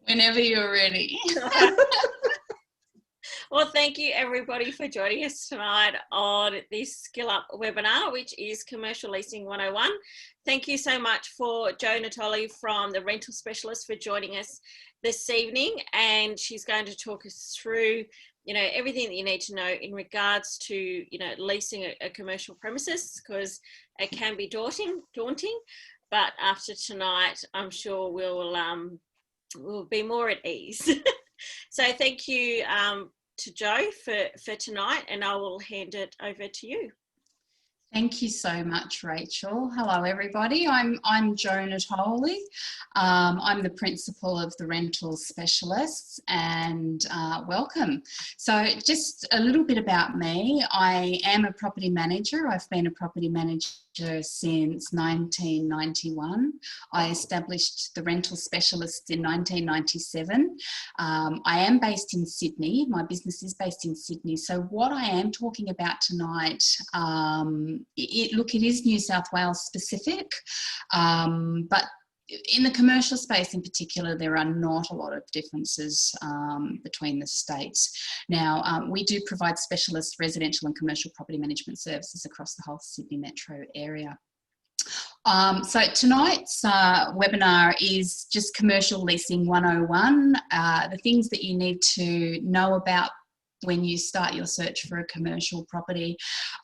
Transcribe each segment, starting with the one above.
Whenever you're ready. Well, thank you everybody for joining us tonight on this Skill Up webinar, which is Commercial Leasing 101. Thank you so much for Jo Natoli from the Rental Specialist for joining us this evening, and she's going to talk us through, you know, everything that you need to know in regards to, you know, leasing a commercial premises, because it can be daunting, but after tonight, I'm sure we'll be more at ease. So thank you to Jo for tonight, and I will hand it over to you. Thank you so much, Rachel. Hello, everybody. I'm Jo Natoli. I'm the principal of the Rental Specialists, and welcome. So just a little bit about me. I am a property manager. I've been a property manager since 1991. I established the Rental Specialists in 1997. I am based in Sydney. My business is based in Sydney. So what I am talking about tonight, it is New South Wales specific, but in the commercial space in particular, there are not a lot of differences between the states. Now, we do provide specialist residential and commercial property management services across the whole Sydney metro area. So tonight's webinar is just Commercial Leasing 101, the things that you need to know about when you start your search for a commercial property.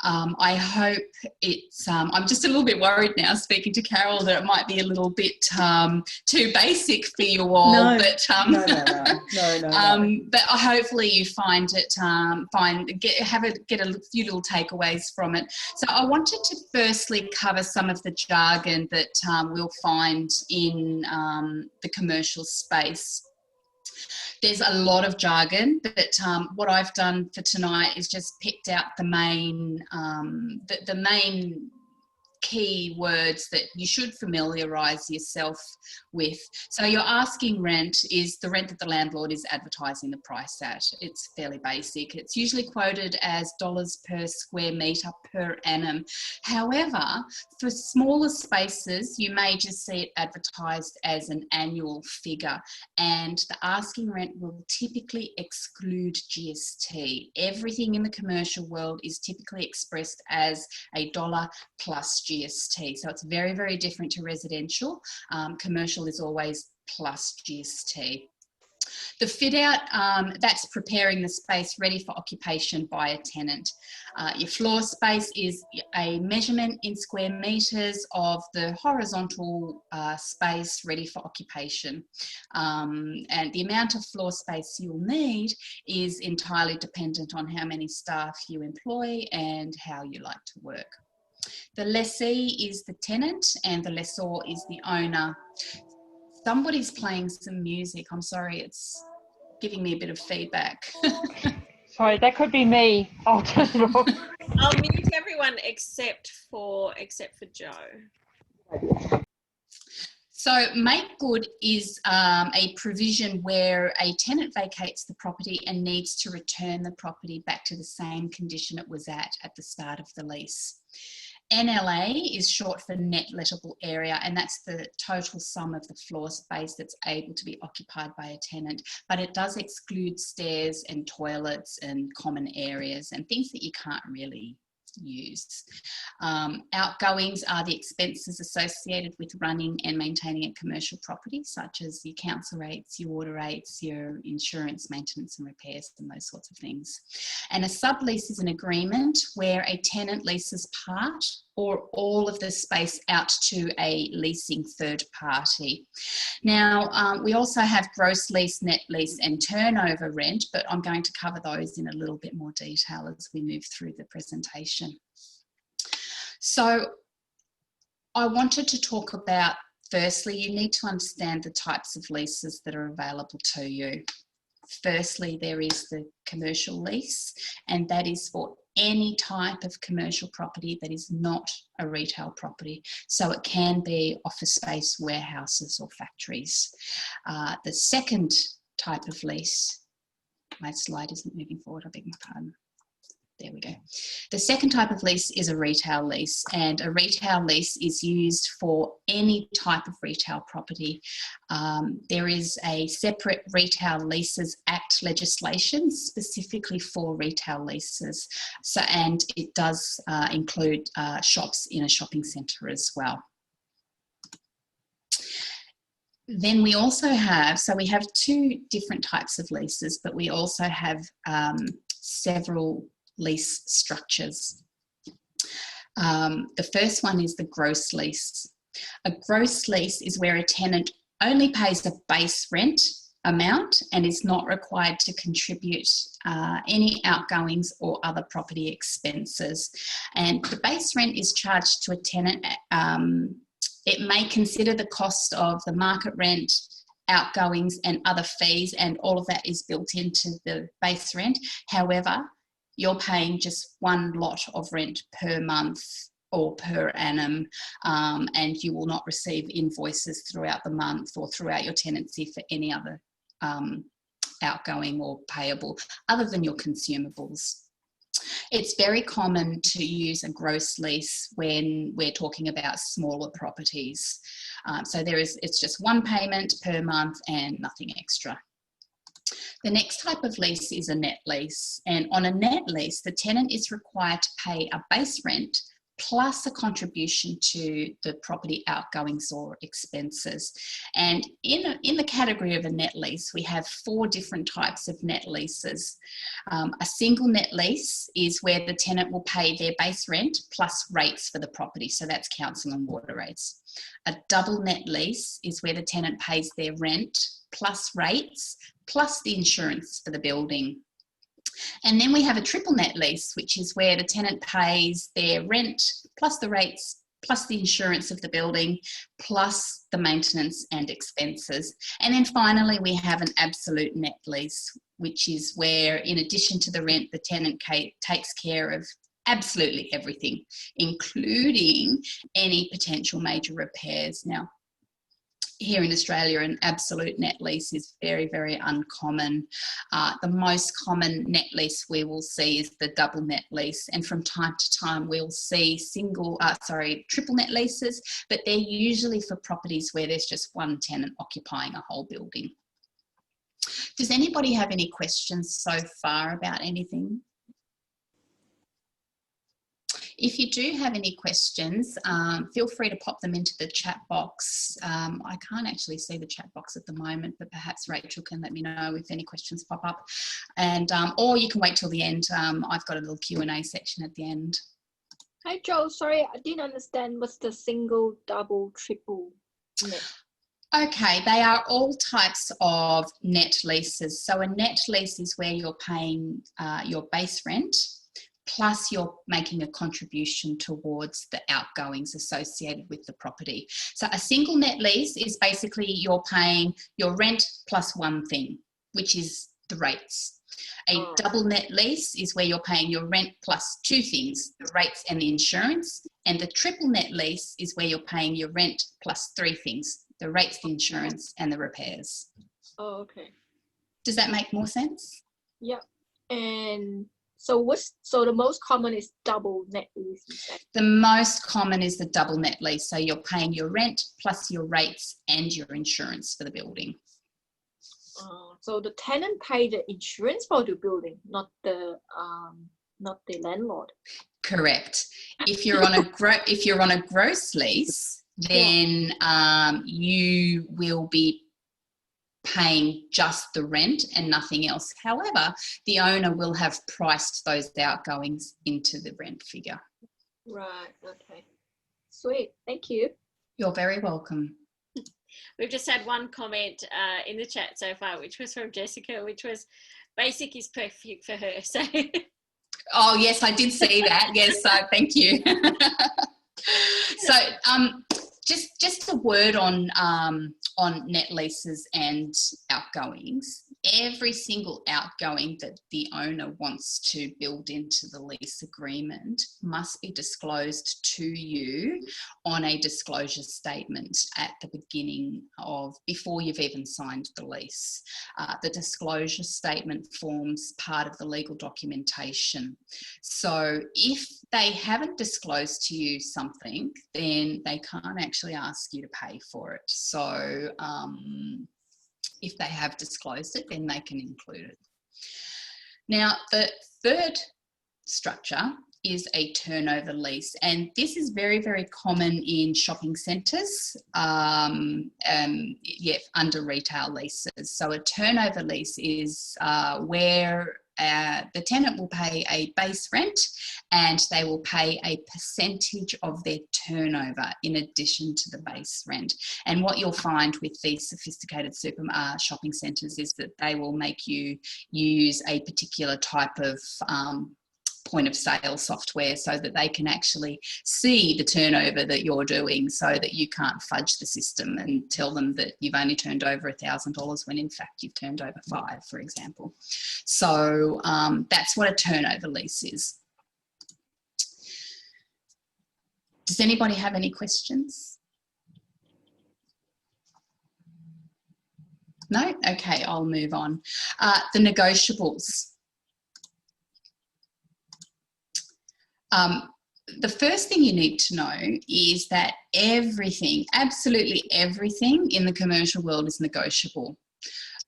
I hope it's, I'm just a little bit worried now speaking to Carol that it might be a little bit too basic for you all. No, but, no. But hopefully you find it, get a few little takeaways from it. So I wanted to firstly cover some of the jargon that we'll find in the commercial space. There's a lot of jargon, but what I've done for tonight is just picked out the main key words that you should familiarise yourself with. So your asking rent is the rent that the landlord is advertising the price at. It's fairly basic. It's usually quoted as dollars per square metre per annum. However, for smaller spaces, you may just see it advertised as an annual figure, and the asking rent will typically exclude GST. Everything in the commercial world is typically expressed as a dollar plus GST. So it's very, very different to residential. Commercial is always plus GST. The fit out, that's preparing the space ready for occupation by a tenant. Your floor space is a measurement in square metres of the horizontal space ready for occupation. And the amount of floor space you'll need is entirely dependent on how many staff you employ and how you like to work. The lessee is the tenant and the lessor is the owner. Somebody's playing some music. I'm sorry, it's giving me a bit of feedback. Sorry, that could be me. I'll turn it off. I'll mute everyone except for Jo. So make good is a provision where a tenant vacates the property and needs to return the property back to the same condition it was at the start of the lease. NLA is short for net lettable area, and that's the total sum of the floor space that's able to be occupied by a tenant, but it does exclude stairs and toilets and common areas and things that you can't really use. Outgoings are the expenses associated with running and maintaining a commercial property, such as your council rates, your water rates, your insurance, maintenance and repairs, and those sorts of things. And a sublease is an agreement where a tenant leases part or all of the space out to a leasing third party. Now, we also have gross lease, net lease and turnover rent, but I'm going to cover those in a little bit more detail as we move through the presentation. So I wanted to talk about, firstly, you need to understand the types of leases that are available to you. Firstly, there is the commercial lease, and that is for any type of commercial property that is not a retail property. So it can be office space, warehouses or factories. The second type of lease, my slide isn't moving forward, I beg my pardon. There we go. The second type of lease is a retail lease, and a retail lease is used for any type of retail property. There is a separate Retail Leases Act legislation specifically for retail leases, and it does include shops in a shopping centre as well. Then we also have, so we have two different types of leases, but we also have several lease structures. The first one is the gross lease. A gross lease is where a tenant only pays a base rent amount and is not required to contribute any outgoings or other property expenses. And the base rent is charged to a tenant. It may consider the cost of the market rent, outgoings and other fees, and all of that is built into the base rent. However, you're paying just one lot of rent per month or per annum, and you will not receive invoices throughout the month or throughout your tenancy for any other outgoing or payable other than your consumables. It's very common to use a gross lease when we're talking about smaller properties. So it's just one payment per month and nothing extra. The next type of lease is a net lease, and on a net lease, the tenant is required to pay a base rent plus a contribution to the property outgoings or expenses. And in the category of a net lease, we have 4 different types of net leases. A single net lease is where the tenant will pay their base rent plus rates for the property, so that's council and water rates. A double net lease is where the tenant pays their rent plus rates plus the insurance for the building. And then we have a triple net lease, which is where the tenant pays their rent plus the rates plus the insurance of the building plus the maintenance and expenses. And then finally we have an absolute net lease, which is where in addition to the rent, the tenant takes care of absolutely everything, including any potential major repairs. Now, here in Australia, an absolute net lease is very, very uncommon. The most common net lease we will see is the double net lease, and from time to time we'll see triple net leases, but they're usually for properties where there's just one tenant occupying a whole building. Does anybody have any questions so far about anything? If you do have any questions, feel free to pop them into the chat box. I can't actually see the chat box at the moment, but perhaps Rachel can let me know if any questions pop up. And or you can wait till the end. I've got a little Q&A section at the end. Hi, Joe. Sorry, I didn't understand what's the single, double, triple net. Okay, they are all types of net leases. So a net lease is where you're paying your base rent, plus you're making a contribution towards the outgoings associated with the property. So a single net lease is basically you're paying your rent plus one thing, which is the rates. A double net lease is where you're paying your rent plus 2 things, the rates and the insurance. And the triple net lease is where you're paying your rent plus 3 things, the rates, the insurance and the repairs. Oh, okay. Does that make more sense? Yeah. And so the most common is double net lease? The most common is the double net lease. So you're paying your rent plus your rates and your insurance for the building. So the tenant pay the insurance for the building, not the landlord. Correct. If you're on a gross lease, then you will be paying just the rent and nothing else. However, the owner will have priced those outgoings into the rent figure. Right, okay. Sweet, thank you. You're very welcome. We've just had one comment in the chat so far, which was from Jessica, which was basic is perfect for her. So oh yes, I did see that. Yes, thank you. So just a word on net leases and outgoings. every single outgoing that the owner wants to build into the lease agreement must be disclosed to you on a disclosure statement at the beginning of, before you've even signed the lease. The disclosure statement forms part of the legal documentation. So if they haven't disclosed to you something, then they can't actually ask you to pay for it. So if they have disclosed it, then they can include it. Now, the third structure is a turnover lease, and this is very, very common in shopping centres, under retail leases. So a turnover lease is where the tenant will pay a base rent and they will pay a percentage of their turnover in addition to the base rent. And what you'll find with these sophisticated shopping centres is that they will make you use a particular type of point of sale software so that they can actually see the turnover that you're doing, so that you can't fudge the system and tell them that you've only turned over $1,000 when in fact you've turned over $5,000, for example. So that's what a turnover lease is. Does anybody have any questions? No? Okay, I'll move on. The negotiables. The first thing you need to know is that everything, absolutely everything in the commercial world is negotiable.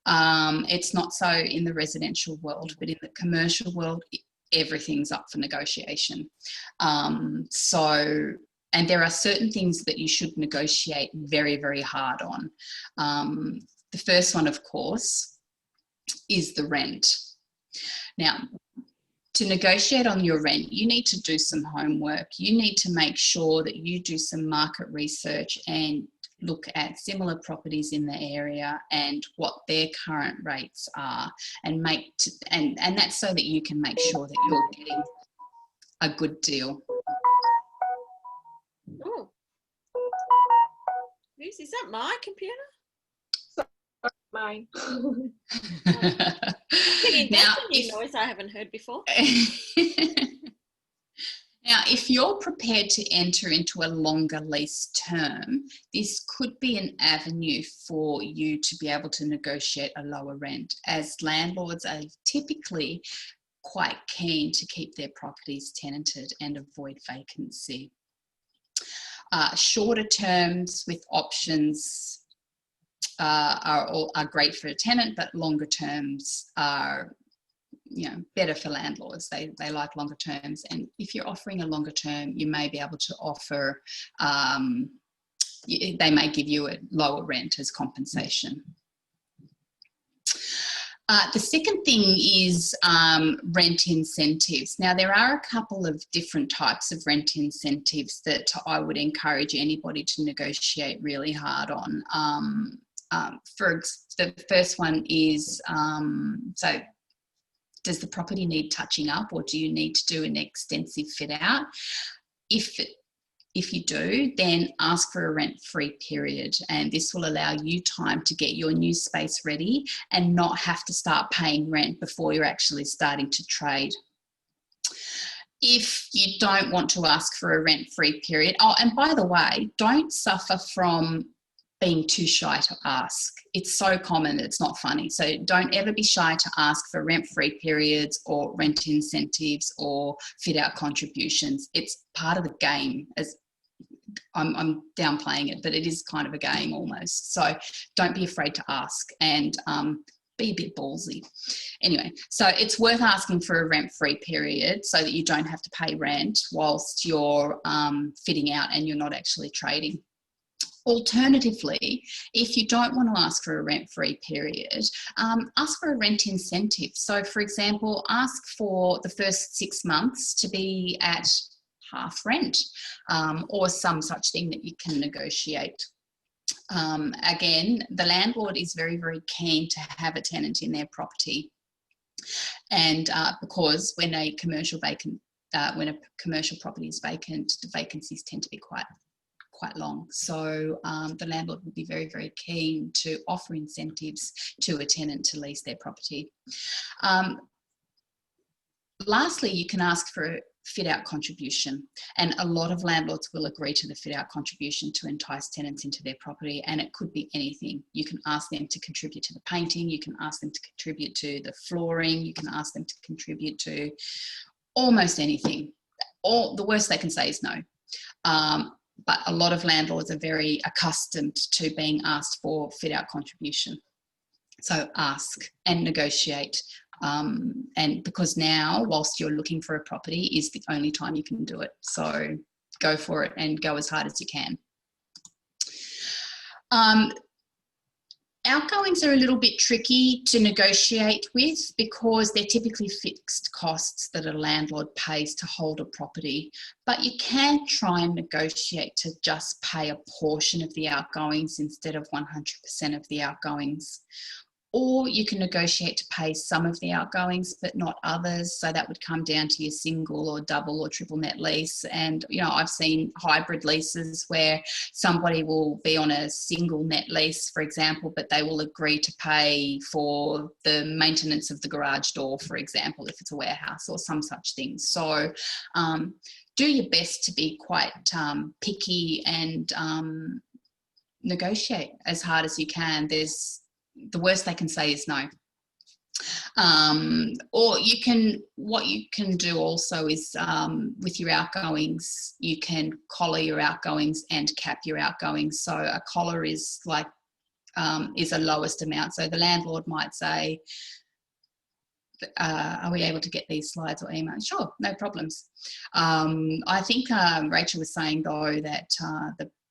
It's not so in the residential world, but in the commercial world, everything's up for negotiation. And there are certain things that you should negotiate very, very hard on. The first one, of course, is the rent. Now, to negotiate on your rent, you need to do some homework. You need to make sure that you do some market research and look at similar properties in the area and what their current rates are, and that's so that you can make sure that you're getting a good deal. Oh, is that my computer? Mine. That's a new noise I haven't heard before. Now, if you're prepared to enter into a longer lease term, this could be an avenue for you to be able to negotiate a lower rent, as landlords are typically quite keen to keep their properties tenanted and avoid vacancy. Shorter terms with options are great for a tenant, but longer terms are, better for landlords. They like longer terms, and if you're offering a longer term, you may be able to offer, they may give you a lower rent as compensation. The second thing is rent incentives. Now, there are a couple of different types of rent incentives that I would encourage anybody to negotiate really hard on. The first one is, so does the property need touching up, or do you need to do an extensive fit out? If you do, then ask for a rent-free period, and this will allow you time to get your new space ready and not have to start paying rent before you're actually starting to trade. If you don't want to ask for a rent-free period, oh, and by the way, don't suffer from being too shy to ask. It's so common, it's not funny. So don't ever be shy to ask for rent-free periods or rent incentives or fit-out contributions. It's part of the game. As I'm downplaying it, but it is kind of a game almost. So don't be afraid to ask, and be a bit ballsy. Anyway, so it's worth asking for a rent-free period so that you don't have to pay rent whilst you're fitting out and you're not actually trading. Alternatively, if you don't want to ask for a rent-free period, ask for a rent incentive. So, for example, ask for the first 6 months to be at half rent, or some such thing that you can negotiate. Again, the landlord is very, very keen to have a tenant in their property, and because when a commercial property is vacant, the vacancies tend to be quite quite long. So the landlord would be very, very keen to offer incentives to a tenant to lease their property. Lastly, you can ask for a fit-out contribution, and a lot of landlords will agree to the fit-out contribution to entice tenants into their property, and it could be anything. You can ask them to contribute to the painting, you can ask them to contribute to the flooring, you can ask them to contribute to almost anything. The worst they can say is no. But a lot of landlords are very accustomed to being asked for fit-out contribution. So ask and negotiate. And because now, whilst you're looking for a property, is the only time you can do it. So go for it and go as hard as you can. Outgoings are a little bit tricky to negotiate with because they're typically fixed costs that a landlord pays to hold a property, but you can try and negotiate to just pay a portion of the outgoings instead of 100% of the outgoings. Or you can negotiate to pay some of the outgoings but not others. So that would come down to your single or double or triple net lease. And, you know, I've seen hybrid leases where somebody will be on a single net lease, for example, but they will agree to pay for the maintenance of the garage door, for example, if it's a warehouse or some such thing. So do your best to be quite picky and negotiate as hard as you can. The worst they can say is no. Or what you can do also is with your outgoings, you can collar your outgoings and cap your outgoings. So a collar is like is a lowest amount. So the landlord might say, are we able to get these slides or emails? Sure, no problems. I think Rachel was saying though that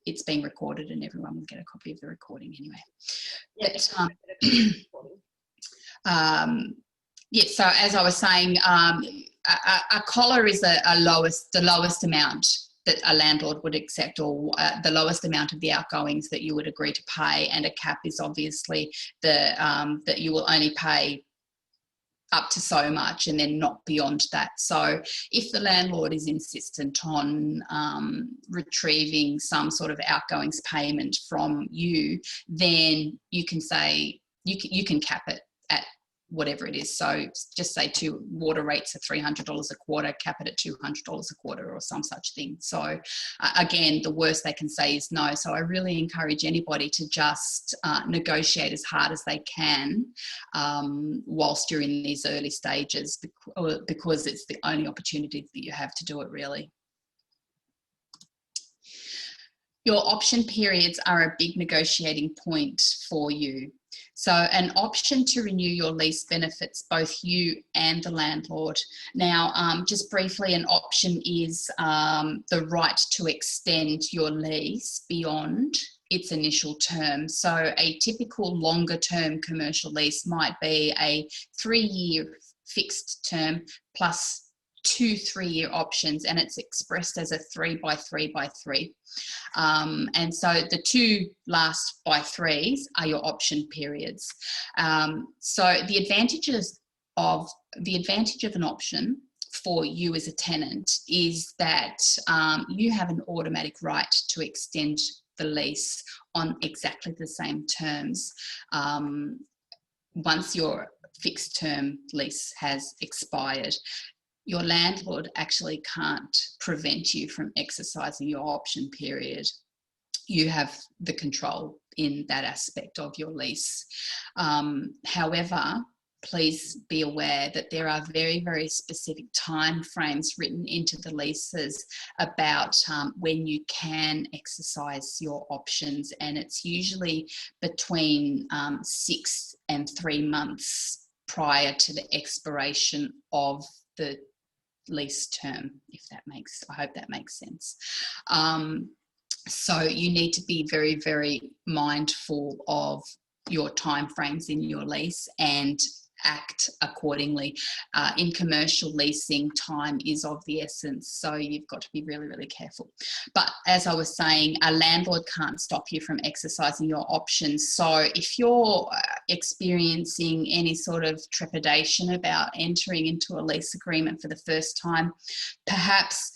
it's being recorded and everyone will get a copy of the recording anyway. Yeah, yeah, so as I was saying, a collar is the lowest amount that a landlord would accept, or the lowest amount of the outgoings that you would agree to pay, and a cap is obviously that you will only pay up to so much and then not beyond that. So if the landlord is insistent on retrieving some sort of outgoings payment from you, then you can say, you can cap it at whatever it is. So just say water rates are $300 a quarter, cap it at $200 a quarter or some such thing. So again, the worst they can say is no. So I really encourage anybody to just negotiate as hard as they can whilst you're in these early stages, because it's the only opportunity that you have to do it, really. Your option periods are a big negotiating point for you. So an option to renew your lease benefits both you and the landlord. Now, just briefly, an option is the right to extend your lease beyond its initial term. So a typical longer term commercial lease might be a 3-year fixed term plus 2 3-year options, and it's expressed as a 3x3x3. And so the 2 last by 3s are your option periods. So the advantage of an option for you as a tenant is that you have an automatic right to extend the lease on exactly the same terms once your fixed term lease has expired. Your landlord actually can't prevent you from exercising your option period. You have the control in that aspect of your lease. However, please be aware that there are very, very specific time frames written into the leases about when you can exercise your options, and it's usually between 6 and 3 months prior to the expiration of the lease term, I hope that makes sense. So you need to be very, very mindful of your timeframes in your lease and act accordingly. In commercial leasing, time is of the essence, so you've got to be really, really careful. But as I was saying, a landlord can't stop you from exercising your options. So if you're experiencing any sort of trepidation about entering into a lease agreement for the first time, perhaps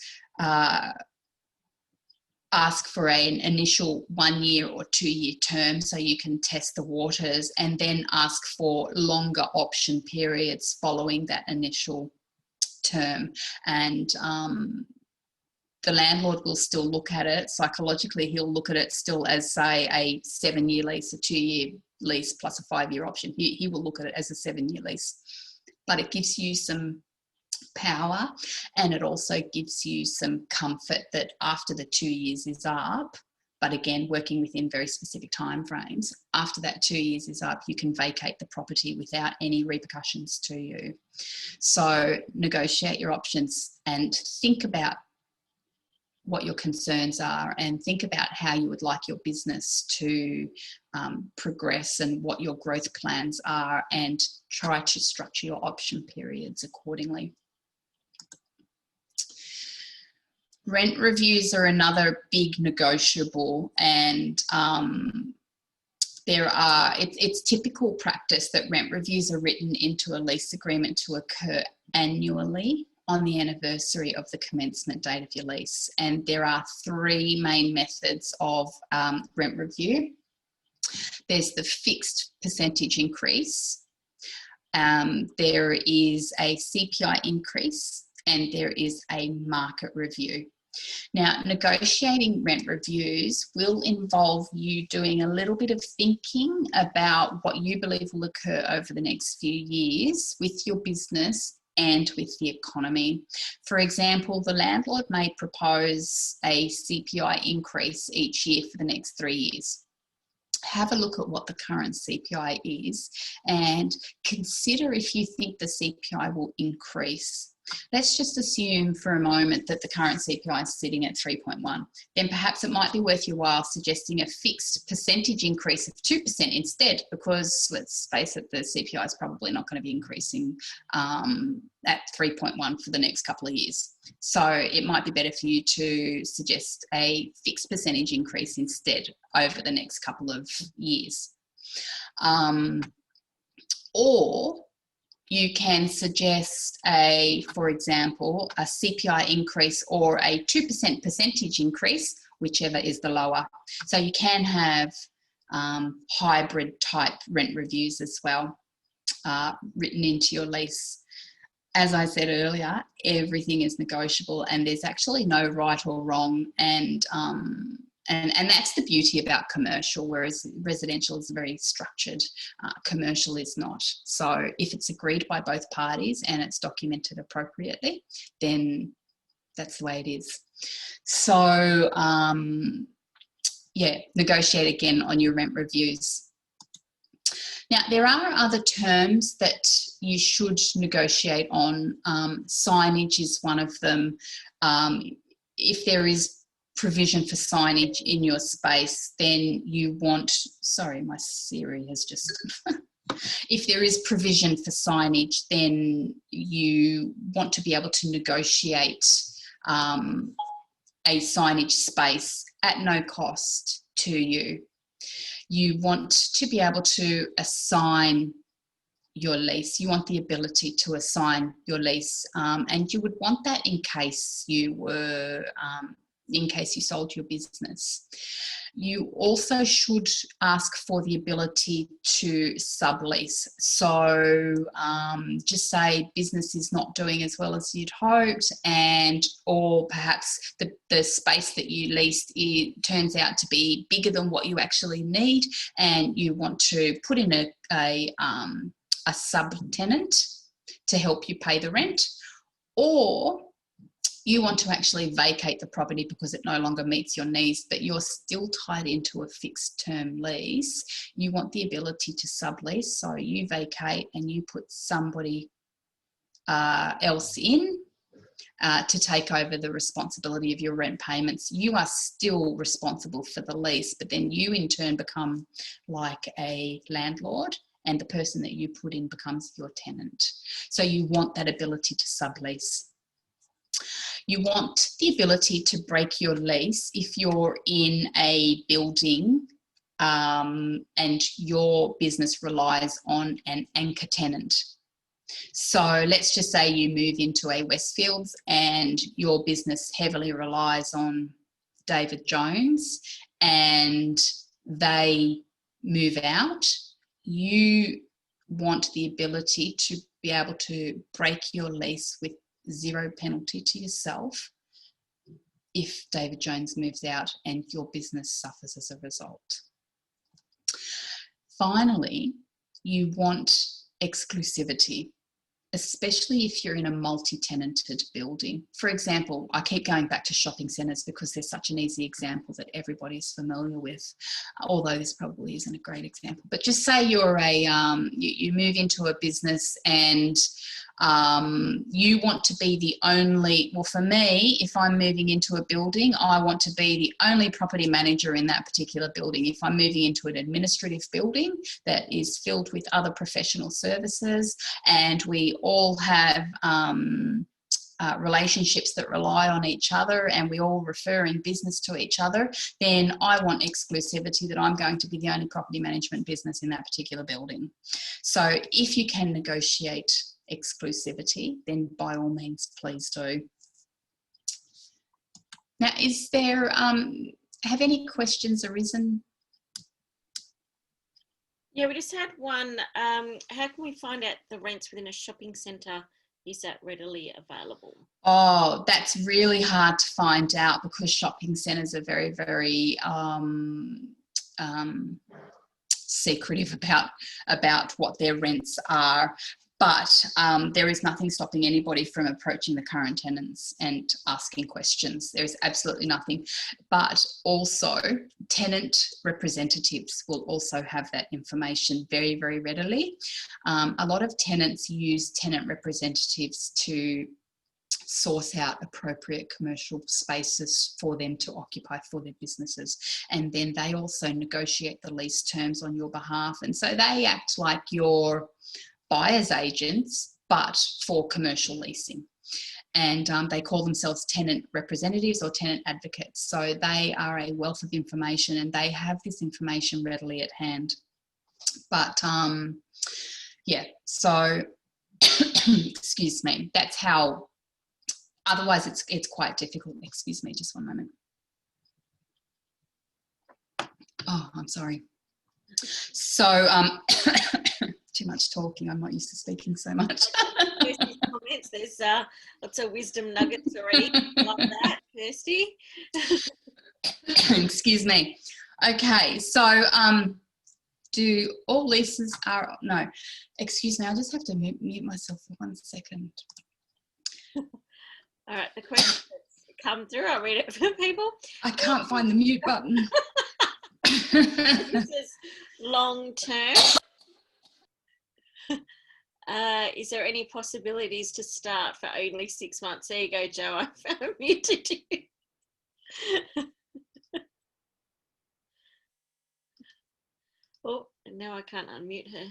ask for an initial 1 year or 2 year term so you can test the waters, and then ask for longer option periods following that initial term. And the landlord will still look at it psychologically. He'll look at it still as, say, a 7 year lease, a 2 year lease plus a 5 year option. He will look at it as a 7 year lease, but it gives you some power, and it also gives you some comfort that after the 2 years is up, but again, working within very specific timeframes, after that 2 years is up, you can vacate the property without any repercussions to you. So negotiate your options and think about what your concerns are, and think about how you would like your business to progress and what your growth plans are, and try to structure your option periods accordingly. Rent reviews are another big negotiable, and it's typical practice that rent reviews are written into a lease agreement to occur annually on the anniversary of the commencement date of your lease. And there are 3 main methods of rent review. There's the fixed percentage increase, there is a CPI increase, and there is a market review. Now, negotiating rent reviews will involve you doing a little bit of thinking about what you believe will occur over the next few years with your business and with the economy. For example, the landlord may propose a CPI increase each year for the next 3 years. Have a look at what the current CPI is and consider if you think the CPI will increase. Let's just assume for a moment that the current CPI is sitting at 3.1. Then perhaps it might be worth your while suggesting a fixed percentage increase of 2% instead, because let's face it, the CPI is probably not going to be increasing at 3.1 for the next couple of years. So it might be better for you to suggest a fixed percentage increase instead over the next couple of years. Or you can suggest for example, a CPI increase or a 2% percentage increase, whichever is the lower. So you can have hybrid type rent reviews as well, written into your lease. As I said earlier, everything is negotiable, and there's actually no right or wrong. And that's the beauty about commercial, whereas residential is very structured, commercial is not. So if it's agreed by both parties and it's documented appropriately, then that's the way it is. So yeah, negotiate again on your rent reviews. Now, there are other terms that you should negotiate on. Signage is one of them. If there is provision for signage in your space, then you want, sorry, my Siri has just, if there is provision for signage, then you want to be able to negotiate a signage space at no cost to you. You want to be able to assign your lease. You want the ability to assign your lease, and you would want that in case you were in case you sold your business. You also should ask for the ability to sublease. So just say business is not doing as well as you'd hoped, or perhaps the space that you leased turns out to be bigger than what you actually need, and you want to put in a subtenant to help you pay the rent, or you want to actually vacate the property because it no longer meets your needs, but you're still tied into a fixed term lease. You want the ability to sublease, so you vacate and you put somebody else in to take over the responsibility of your rent payments. You are still responsible for the lease, but then you in turn become like a landlord, and the person that you put in becomes your tenant. So you want that ability to sublease. You want the ability to break your lease if you're in a building and your business relies on an anchor tenant. So let's just say you move into a Westfields and your business heavily relies on David Jones and they move out, you want the ability to be able to break your lease with zero penalty to yourself if David Jones moves out and your business suffers as a result. Finally, you want exclusivity, especially if you're in a multi-tenanted building. For example, I keep going back to shopping centres because they're such an easy example that everybody's familiar with, although this probably isn't a great example. But just say you're you move into a business and you want to be the only, well, for me, if I'm moving into a building, I want to be the only property manager in that particular building. If I'm moving into an administrative building that is filled with other professional services and we all have relationships that rely on each other and we all refer in business to each other, then I want exclusivity that I'm going to be the only property management business in that particular building. So if you can negotiate exclusivity, then by all means, please do. Now, is there, have any questions arisen? Yeah, we just had one. How can we find out the rents within a shopping centre? Is that readily available? Oh, that's really hard to find out because shopping centres are very, very secretive about what their rents are. But there is nothing stopping anybody from approaching the current tenants and asking questions. There is absolutely nothing. But also, tenant representatives will also have that information very, very readily. A lot of tenants use tenant representatives to source out appropriate commercial spaces for them to occupy for their businesses. And then they also negotiate the lease terms on your behalf. And so they act like your buyer's agents, but for commercial leasing. And they call themselves tenant representatives or tenant advocates. So they are a wealth of information and they have this information readily at hand. But yeah, so excuse me, that's how, otherwise it's quite difficult. Excuse me, just one moment. Oh, I'm sorry. So too much talking. I'm not used to speaking so much. There's lots of wisdom nuggets already. Love that, Kirsty. Excuse me. Okay, so do all leases are, no, excuse me, I just have to mute myself for 1 second. All right, the question that's come through, I'll read it for people. I can't find the mute button. This is long term. Is there any possibilities to start for only 6 months? There you go, Joe. I muted you. Oh, and now I can't unmute her.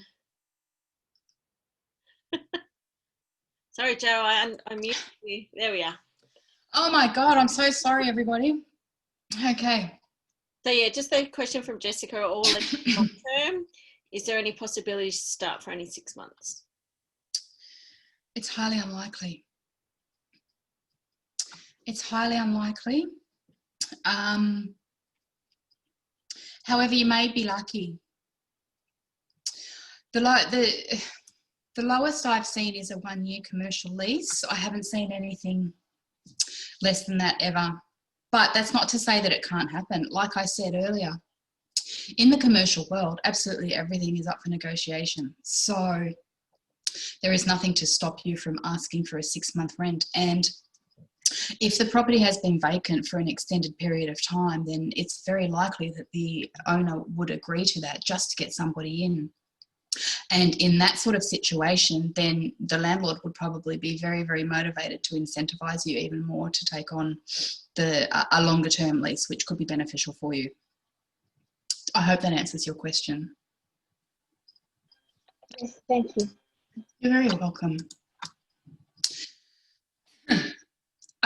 Sorry, Joe, I muted you. There we are. Oh my God, I'm so sorry, everybody. Okay. So yeah, just the question from Jessica, all long term. Is there any possibility to start for only 6 months? It's highly unlikely. It's highly unlikely. However, you may be lucky. The lowest I've seen is a 1-year commercial lease. I haven't seen anything less than that ever. But that's not to say that it can't happen. Like I said earlier, in the commercial world, absolutely everything is up for negotiation. So there is nothing to stop you from asking for a 6-month rent. And if the property has been vacant for an extended period of time, then it's very likely that the owner would agree to that just to get somebody in. And in that sort of situation, then the landlord would probably be very, very motivated to incentivize you even more to take on a longer term lease, which could be beneficial for you. I hope that answers your question. Yes, thank you. You're very welcome.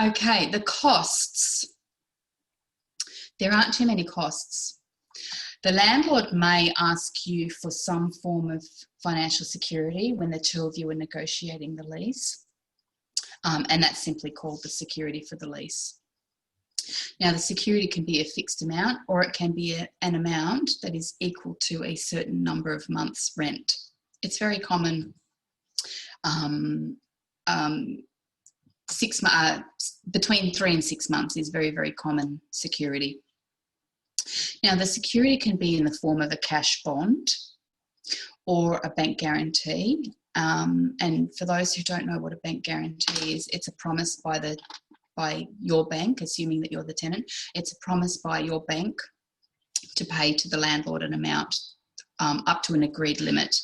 Okay, the costs. There aren't too many costs. The landlord may ask you for some form of financial security when the two of you are negotiating the lease, and that's simply called the security for the lease. Now, the security can be a fixed amount, or it can be an amount that is equal to a certain number of months' rent. It's very common. Between 3 and 6 months is very, very common security. Now, the security can be in the form of a cash bond or a bank guarantee. And for those who don't know what a bank guarantee is, it's a promise by your bank, assuming that you're the tenant. It's a promise by your bank to pay to the landlord an amount up to an agreed limit.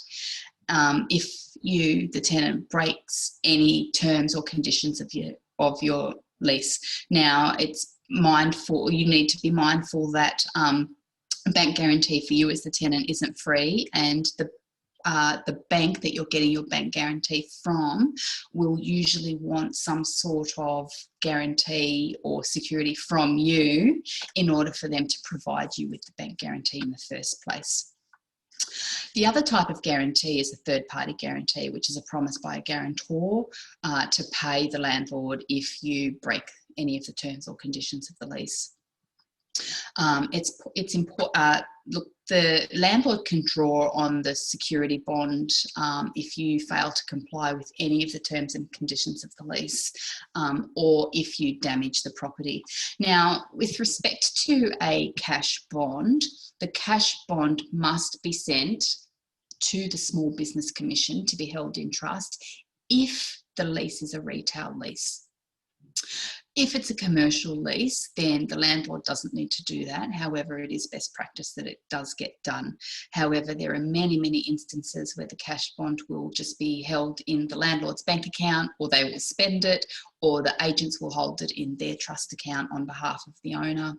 If you, the tenant, breaks any terms or conditions of your lease. Now, you need to be mindful that a bank guarantee for you as the tenant isn't free, and the bank that you're getting your bank guarantee from will usually want some sort of guarantee or security from you in order for them to provide you with the bank guarantee in the first place. The other type of guarantee is a third-party guarantee, which is a promise by a guarantor to pay the landlord if you break any of the terms or conditions of the lease. It's important. Look, the landlord can draw on the security bond if you fail to comply with any of the terms and conditions of the lease, or if you damage the property. Now, with respect to a cash bond, the cash bond must be sent to the Small Business Commission to be held in trust if the lease is a retail lease. If it's a commercial lease, then the landlord doesn't need to do that. However, it is best practice that it does get done. However, there are many, many instances where the cash bond will just be held in the landlord's bank account, or they will spend it, or the agents will hold it in their trust account on behalf of the owner.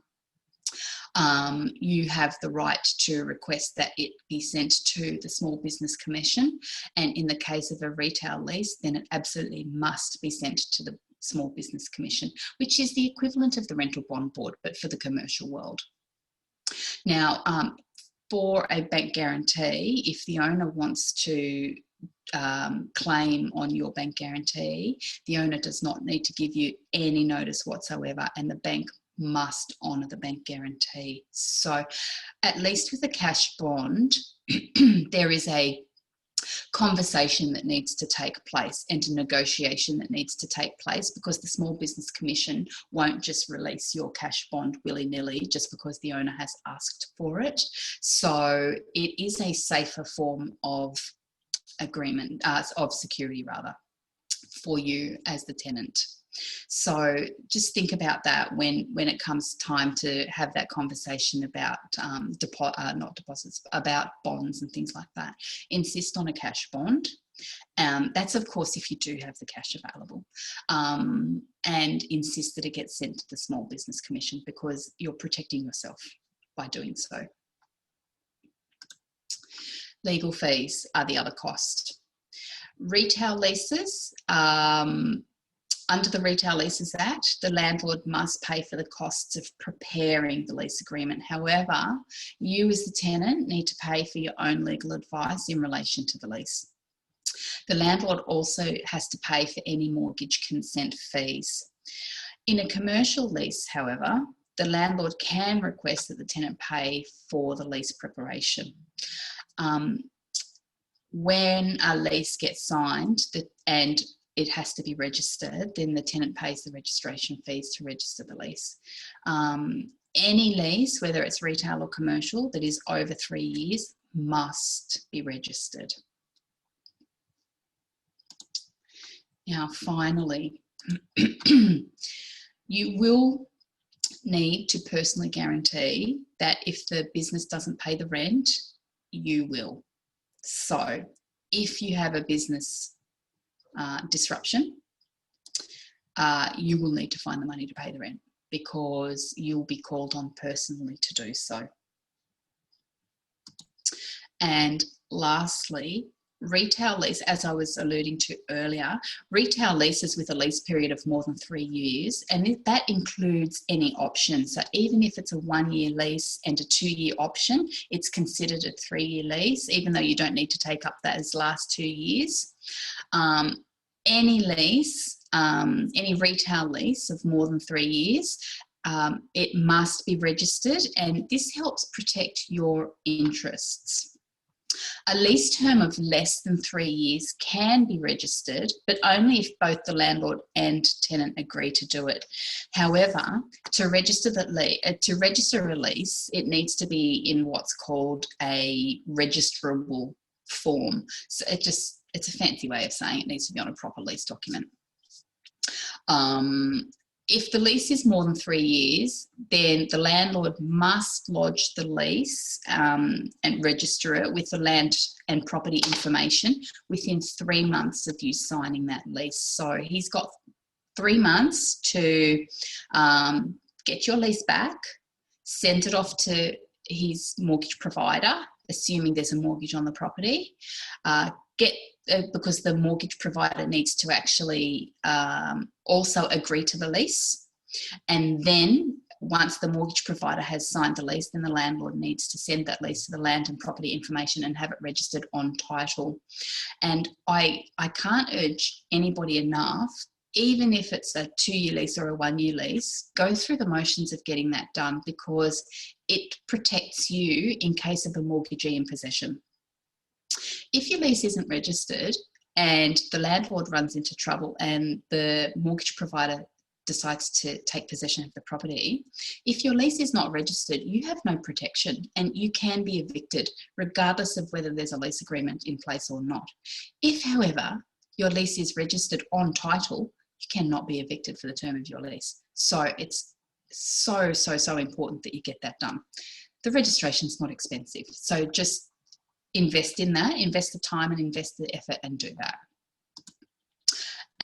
You have the right to request that it be sent to the Small Business Commission, and in the case of a retail lease, then it absolutely must be sent to the Small Business Commission, which is the equivalent of the Rental Bond Board, but for the commercial world. Now, for a bank guarantee, if the owner wants to claim on your bank guarantee, the owner does not need to give you any notice whatsoever, and the bank must honour the bank guarantee. So, at least with a cash bond, there is a conversation that needs to take place and a negotiation that needs to take place, because the Small Business Commission won't just release your cash bond willy-nilly just because the owner has asked for it. So it is a safer form of agreement, of security rather, for you as the tenant. So just think about that when it comes time to have that conversation about not deposits, about bonds and things like that. Insist on a cash bond. That's of course if you do have the cash available, and insist that it gets sent to the Small Business Commission, because you're protecting yourself by doing so. Legal fees are the other cost. Retail leases. Under the Retail Leases Act, the landlord must pay for the costs of preparing the lease agreement. However, you as the tenant need to pay for your own legal advice in relation to the lease. The landlord also has to pay for any mortgage consent fees. In a commercial lease, however, the landlord can request that the tenant pay for the lease preparation. When a lease gets signed and it has to be registered, then the tenant pays the registration fees to register the lease. Any lease, whether it's retail or commercial, that is over 3 years must be registered. Now, finally, you will need to personally guarantee that if the business doesn't pay the rent, you will. So if you have a business disruption, you will need to find the money to pay the rent, because you'll be called on personally to do so. And lastly, retail lease, as I was alluding to earlier, retail leases with a lease period of more than 3 years, and that includes any options. So even if it's a 1-year lease and a 2-year option, it's considered a 3-year lease, even though you don't need to take up those last 2 years. Any lease, any retail lease of more than 3 years it must be registered, and this helps protect your interests. A lease term of less than 3 years can be registered, but only if both the landlord and tenant agree to do it. However, to register a lease, it needs to be in what's called a registrable form. So it's a fancy way of saying it needs to be on a proper lease document. If the lease is more than 3 years, then the landlord must lodge the lease and register it with the land and property information within 3 months of you signing that lease. So he's got 3 months to get your lease back, send it off to his mortgage provider, assuming there's a mortgage on the property, because the mortgage provider needs to actually also agree to the lease. And then once the mortgage provider has signed the lease, then the landlord needs to send that lease to the land and property information and have it registered on title. And I can't urge anybody enough, even if it's a 2-year lease or a 1-year lease, go through the motions of getting that done, because it protects you in case of a mortgagee in possession. If your lease isn't registered and the landlord runs into trouble and the mortgage provider decides to take possession of the property, if your lease is not registered, you have no protection and you can be evicted regardless of whether there's a lease agreement in place or not. If, however, your lease is registered on title, you cannot be evicted for the term of your lease. So it's so important that you get that done. The registration is not expensive, so just invest in that, invest the time and invest the effort and do that.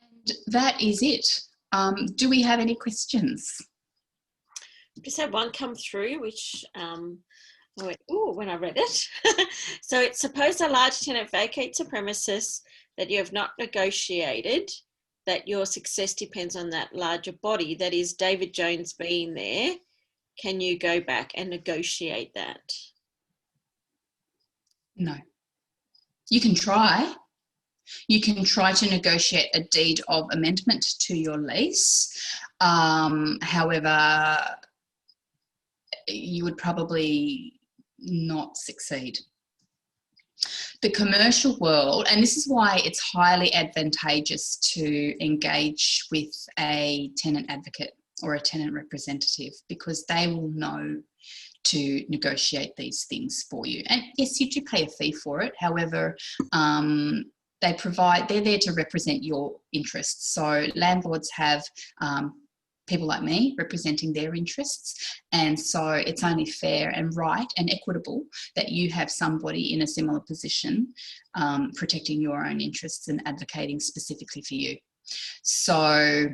And that is it. Do we have any questions? Just had one come through, which I went, ooh, when I read it. So it's suppose a large tenant vacates a premises that you have not negotiated, that your success depends on that larger body, that is David Jones being there. Can you go back and negotiate that? No. You can try. You can try to negotiate a deed of amendment to your lease. However, you would probably not succeed. The commercial world, and this is why it's highly advantageous to engage with a tenant advocate or a tenant representative, because they will know to negotiate these things for you. And yes, you do pay a fee for it. However, they're there to represent your interests. So landlords have people like me representing their interests. And so it's only fair and right and equitable that you have somebody in a similar position protecting your own interests and advocating specifically for you. So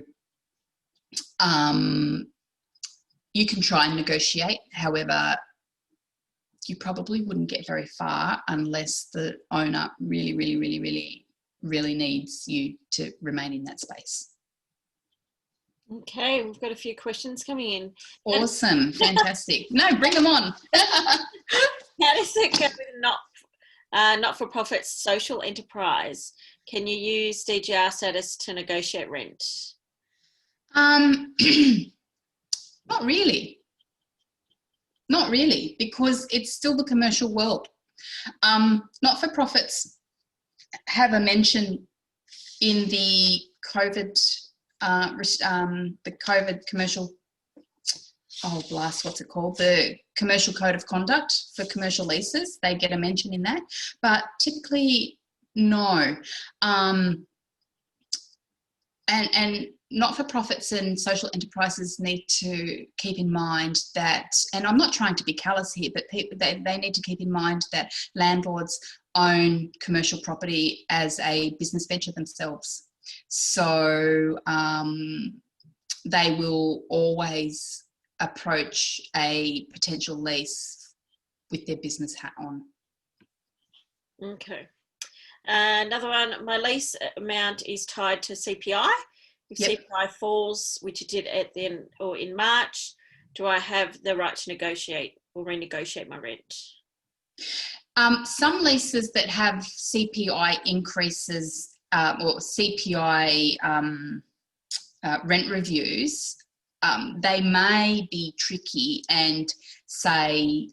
you can try and negotiate. However, you probably wouldn't get very far unless the owner really needs you to remain in that space. Okay, we've got a few questions coming in. Awesome, fantastic. No, bring them on. How does it go with not-for-profit social enterprise? Can you use DGR status to negotiate rent? Not really. Not really, because it's still the commercial world. Not-for-profits have a mention in the COVID commercial, what's it called? The Commercial Code of Conduct for commercial leases. They get a mention in that, but typically no. And not-for-profits and social enterprises need to keep in mind that, and I'm not trying to be callous here, but they need to keep in mind that landlords own commercial property as a business venture themselves. So they will always approach a potential lease with their business hat on. Okay. Another one, my lease amount is tied to CPI. If CPI falls, which it did at the end or in March, do I have the right to negotiate or renegotiate my rent? Some leases that have CPI increases or CPI rent reviews they may be tricky and say,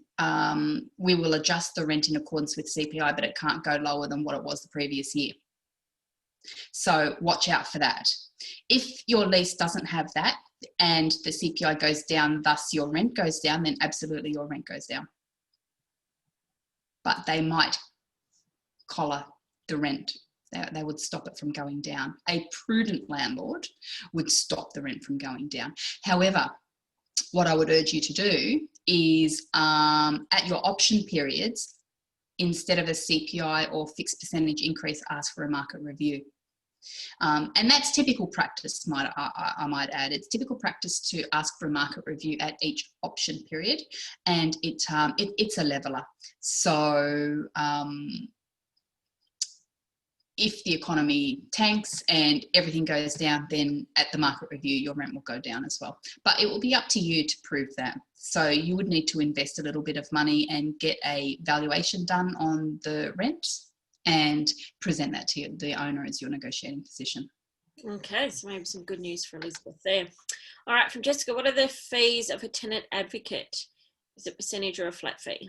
we will adjust the rent in accordance with CPI, but it can't go lower than what it was the previous year. So watch out for that. If your lease doesn't have that and the CPI goes down, thus your rent goes down, then absolutely your rent goes down. But they might collar the rent. They would stop it from going down. A prudent landlord would stop the rent from going down. However, what I would urge you to do is at your option periods, instead of a CPI or fixed percentage increase, ask for a market review. And that's typical practice, I might add. It's typical practice to ask for a market review at each option period, and it's a leveller. So if the economy tanks and everything goes down, then at the market review, your rent will go down as well. But it will be up to you to prove that. So you would need to invest a little bit of money and get a valuation done on the rent and present that to the owner as your negotiating position. Okay, so maybe some good news for Elizabeth there. All right, from Jessica, what are the fees of a tenant advocate? Is it percentage or a flat fee?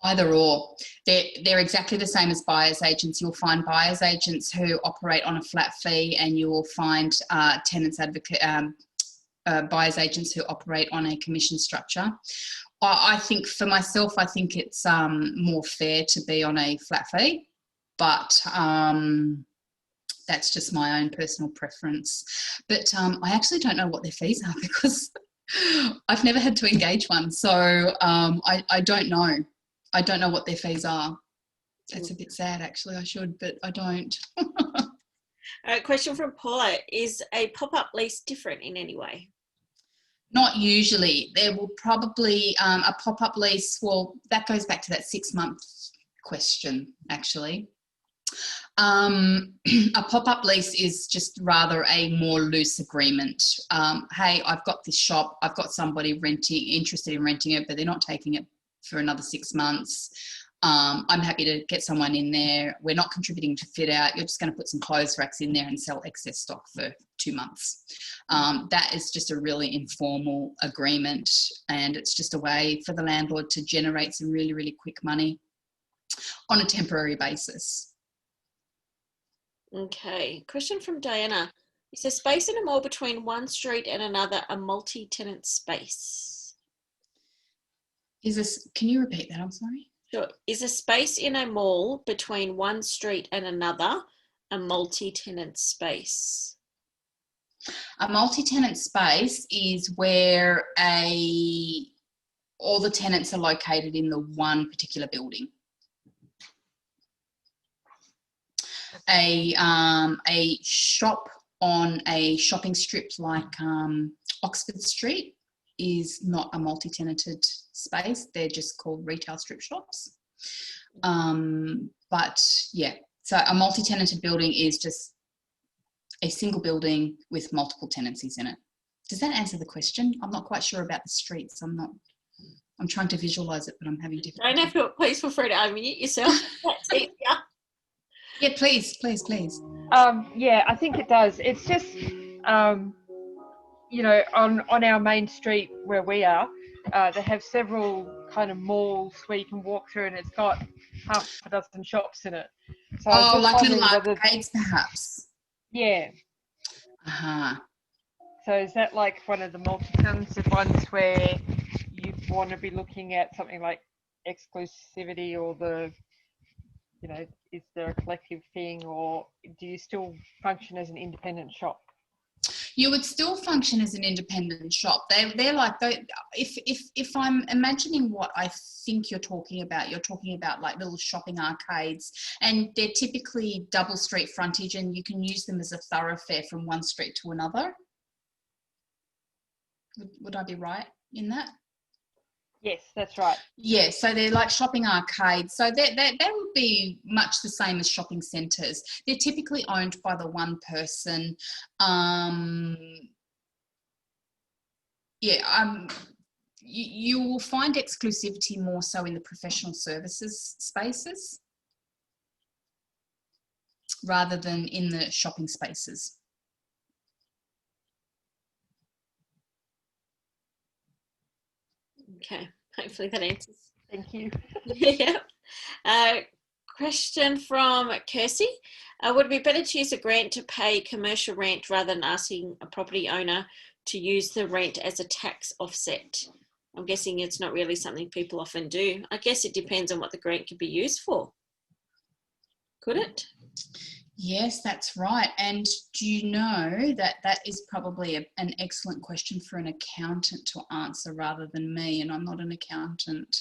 Either or. They're exactly the same as buyer's agents. You'll find buyer's agents who operate on a flat fee, and you will find tenants advocate, buyer's agents who operate on a commission structure. I think for myself, I think it's more fair to be on a flat fee, but that's just my own personal preference. But I actually don't know what their fees are because I've never had to engage one. So I don't know. I don't know what their fees are. That's a bit sad, actually. I should, but I don't. Question from Paula. Is a pop-up lease different in any way? Not usually. There will probably, a pop-up lease, well, that goes back to that 6-month question, actually. A pop-up lease is just rather a more loose agreement. Hey, I've got this shop, I've got somebody interested in renting it, but they're not taking it for another 6 months. I'm happy to get someone in there. We're not contributing to fit out. You're just going to put some clothes racks in there and sell excess stock for 2 months. That is just a really informal agreement, and it's just a way for the landlord to generate some really, really quick money on a temporary basis. Okay. Question from Diana. Is there space in a mall between one street and another a multi-tenant space? Can you repeat that? I'm sorry. Sure. Is a space in a mall between one street and another a multi-tenant space? A multi-tenant space is where all the tenants are located in the one particular building. A shop on a shopping strip like Oxford Street is not a multi-tenanted space. They're just called retail strip shops. But yeah, so a multi-tenanted building is just a single building with multiple tenancies in it. Does that answer the question? I'm not quite sure about the streets. I'm trying to visualize it, but I'm having difficulty. I know, please feel free to unmute yourself. That's easier. Yeah, please. Yeah, I think it does. It's just, you know, on our main street where we are, they have several kind of malls where you can walk through, and it's got half a dozen shops in it. So like little arcades, perhaps. Yeah. Uh-huh. So is that like one of the multi-tenanted ones where you want to be looking at something like exclusivity, or you know, is there a collective thing, or do you still function as an independent shop? You would still function as an independent shop. They're like, if I'm imagining what I think you're talking about like little shopping arcades, and they're typically double street frontage, and you can use them as a thoroughfare from one street to another. Would I be right in that? Yes, that's right. Yeah, so they're like shopping arcades. So they would be much the same as shopping centres. They're typically owned by the one person. You will find exclusivity more so in the professional services spaces rather than in the shopping spaces. Okay, hopefully that answers. Thank you. Yeah. Question from Kirsty. Would it be better to use a grant to pay commercial rent rather than asking a property owner to use the rent as a tax offset? I'm guessing it's not really something people often do. I guess it depends on what the grant could be used for. Could it? Yes, that's right. And do you know that that is probably an excellent question for an accountant to answer rather than me, and I'm not an accountant.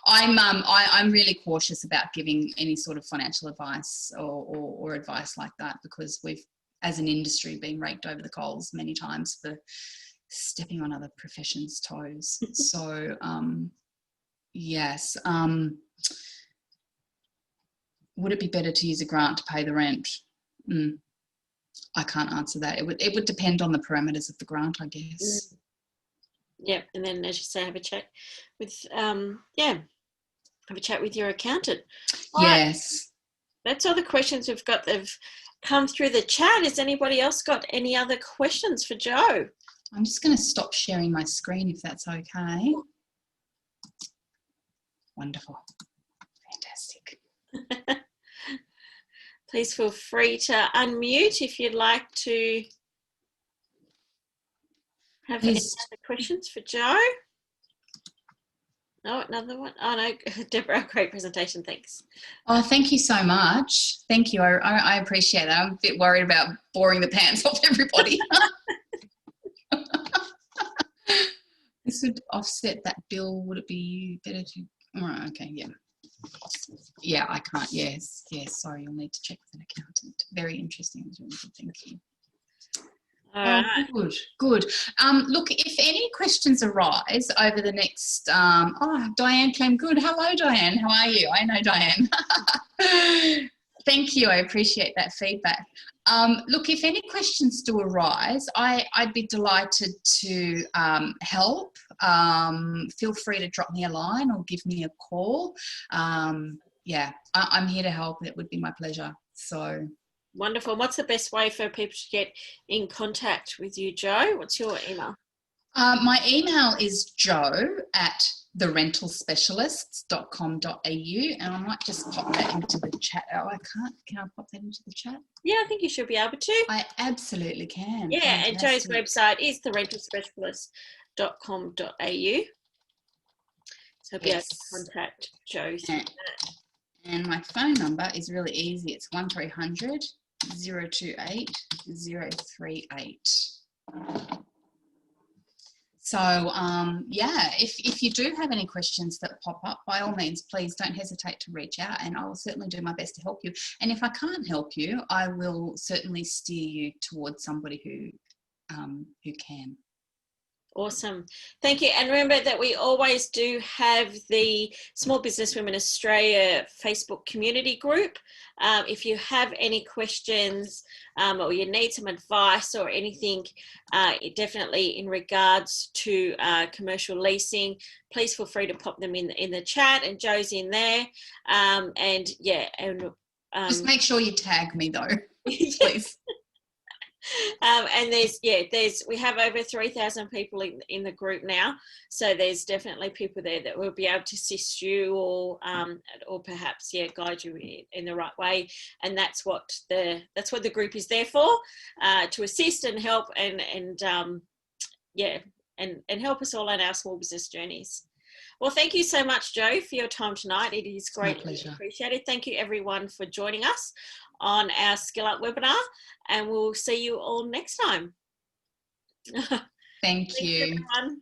I'm really cautious about giving any sort of financial advice or advice like that, because we've, as an industry, been raked over the coals many times for stepping on other professions' toes. So, yes. Would it be better to use a grant to pay the rent? I can't answer that. It would depend on the parameters of the grant, I guess. Yeah, and then, as you say, have a chat with have a chat with your accountant. Yes. Right. That's all the questions we've got. They've come through the chat. Has anybody else got any other questions for Joe? I'm just going to stop sharing my screen if that's okay. Wonderful. Fantastic. Please feel free to unmute if you'd like to have any other questions for Joe. No, another one. Oh no, Deborah, great presentation, thanks. Oh, thank you so much. Thank you. I appreciate that. I'm a bit worried about boring the pants off everybody. This would offset that bill. Would it be better to? All right, okay, yeah. Yeah, I can't. Yes, sorry, you'll need to check with an accountant. Very interesting. Really good. Thank you. All right. Good. Look, if any questions arise over the next, Diane came good. Hello, Diane. How are you? I know Diane. Thank you. I appreciate that feedback. Look, if any questions do arise, I'd be delighted to help. Feel free to drop me a line or give me a call. Yeah, I'm here to help. It would be my pleasure. So. Wonderful. What's the best way for people to get in contact with you, Joe? What's your email? My email is joe@therentalspecialists.com.au, and I might just pop that into the chat. Oh, I can't. Can I pop that into the chat? Yeah, I think you should be able to. I absolutely can. Yeah, Fantastic. and Joe's website is therentalspecialist.com.au. So be able to contact Joe through that. And my phone number is really easy. It's 1300 028 038. So, yeah, if you do have any questions that pop up, by all means, please don't hesitate to reach out, and I will certainly do my best to help you. And if I can't help you, I will certainly steer you towards somebody who can. Awesome. Thank you. And remember that we always do have the Small Business Women Australia Facebook community group. If you have any questions or you need some advice or anything, definitely in regards to commercial leasing, please feel free to pop them in the chat, and Joe's in there. Just make sure you tag me though, please. And we have over 3,000 people in the group now, so there's definitely people there that will be able to assist you or perhaps guide you in the right way, and that's what the group is there for, to assist and help and help us all on our small business journeys. Well, thank you so much, Joe, for your time tonight. It is greatly appreciated. Thank you everyone for joining us on our Skill Up webinar, and we'll see you all next time. Thank you. Thanks, everyone.